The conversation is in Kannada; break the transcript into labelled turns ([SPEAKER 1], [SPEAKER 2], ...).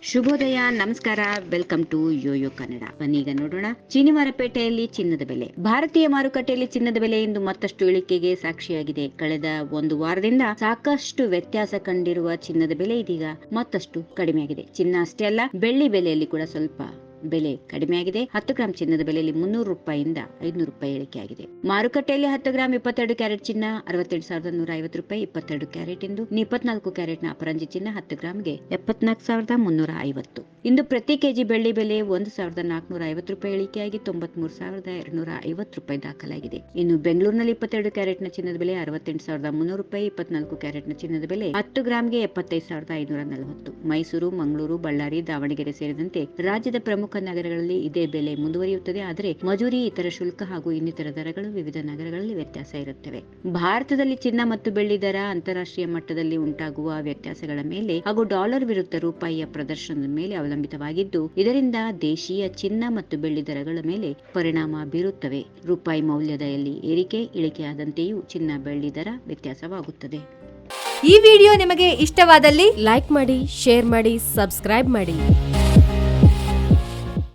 [SPEAKER 1] ಶುಭೋದಯ, ನಮಸ್ಕಾರ, ವೆಲ್ಕಮ್ ಟು ಯೋಯೋ ಕನ್ನಡ. ಬನ್ನೀಗ ನೋಡೋಣ ಶನಿವಾರಪೇಟೆಯಲ್ಲಿ ಚಿನ್ನದ ಬೆಲೆ. ಭಾರತೀಯ ಮಾರುಕಟ್ಟೆಯಲ್ಲಿ ಚಿನ್ನದ ಬೆಲೆ ಇಂದು ಮತ್ತಷ್ಟು ಇಳಿಕೆಗೆ ಸಾಕ್ಷಿಯಾಗಿದೆ. ಕಳೆದ ಒಂದು ವಾರದಿಂದ ಸಾಕಷ್ಟು ವ್ಯತ್ಯಾಸ ಕಂಡಿರುವ ಚಿನ್ನದ ಬೆಲೆ ಇದೀಗ ಮತ್ತಷ್ಟು ಕಡಿಮೆಯಾಗಿದೆ. ಚಿನ್ನ ಅಷ್ಟೇ ಅಲ್ಲ, ಬೆಳ್ಳಿ ಬೆಲೆಯಲ್ಲಿ ಕೂಡ ಸ್ವಲ್ಪ ಬೆಲೆ ಕಡಿಮೆಯಾಗಿದೆ. 10 ಗ್ರಾಂ ಚಿನ್ನದ ಬೆಲೆಯಲ್ಲಿ 300 ರೂಪಾಯಿಯಿಂದ 500 ರೂಪಾಯಿ ಇಳಿಕೆಯಾಗಿದೆ. ಮಾರುಕಟ್ಟೆಯಲ್ಲಿ 10 ಗ್ರಾಂ 22 ಕ್ಯಾರೆಟ್ ಚಿನ್ನ 68,150 ರೂಪಾಯಿ, 22 ಕ್ಯಾರೆಟ್ ಇಂದು 24 ಕ್ಯಾರೆಟ್ನ ಅಪರಂಜಿ ಚಿನ್ನ 10 ಗ್ರಾಂಗೆ 74,350. ಇಂದು ಪ್ರತಿ ಕೆಜಿ ಬೆಳ್ಳಿ ಬೆಲೆ 1,450 ರೂಪಾಯಿ ಇಳಿಕೆಯಾಗಿ 93,250 ರೂಪಾಯಿ ದಾಖಲಾಗಿದೆ. ಇನ್ನು ಬೆಂಗಳೂರಿನಲ್ಲಿ 22 ಕ್ಯಾರೆಟ್ನ ಚಿನ್ನದ ಬೆಲೆ 68,300 ರೂಪಾಯಿ, 24 ಕ್ಯಾರೆಟ್ನ ಚಿನ್ನದ ಬೆಲೆ 10 ಗ್ರಾಂಗೆ 75,540. ಮೈಸೂರು, ಮಂಗಳೂರು, ಬಳ್ಳಾರಿ, ದಾವಣಗೆರೆ ಸೇರಿದಂತೆ ರಾಜ್ಯದ ಪ್ರಮುಖ ನಗರಗಳಲ್ಲಿ ಇದೇ ಬೆಲೆ ಮುಂದುವರಿಯುತ್ತದೆ. ಆದರೆ ಮಜೂರಿ, ಇತರ ಶುಲ್ಕ ಹಾಗೂ ಇನ್ನಿತರ ದರಗಳು ವಿವಿಧ ನಗರಗಳಲ್ಲಿ ವ್ಯತ್ಯಾಸ ಇರುತ್ತವೆ. ಭಾರತದಲ್ಲಿ ಚಿನ್ನ ಮತ್ತು ಬೆಳ್ಳಿ ದರ ಅಂತಾರಾಷ್ಟ್ರೀಯ ಮಟ್ಟದಲ್ಲಿ ಉಂಟಾಗುವ ವ್ಯತ್ಯಾಸಗಳ ಮೇಲೆ ಹಾಗೂ ಡಾಲರ್ ವಿರುದ್ಧ ರೂಪಾಯಿಯ ಪ್ರದರ್ಶನದ ಮೇಲೆ ಅವಲಂಬಿತವಾಗಿದ್ದು, ಇದರಿಂದ ದೇಶೀಯ ಚಿನ್ನ ಮತ್ತು ಬೆಳ್ಳಿ ದರಗಳ ಮೇಲೆ ಪರಿಣಾಮ ಬೀರುತ್ತವೆ. ರೂಪಾಯಿ ಮೌಲ್ಯದಲ್ಲಿ ಏರಿಕೆ ಇಳಿಕೆಯಾದಂತೆಯೂ ಚಿನ್ನ ಬೆಳ್ಳಿ ದರ ವ್ಯತ್ಯಾಸವಾಗುತ್ತದೆ.
[SPEAKER 2] ಈ ವಿಡಿಯೋ ನಿಮಗೆ ಇಷ್ಟವಾದಲ್ಲಿ ಲೈಕ್ ಮಾಡಿ, ಶೇರ್ ಮಾಡಿ, ಸಬ್ಸ್ಕ್ರೈಬ್ ಮಾಡಿ.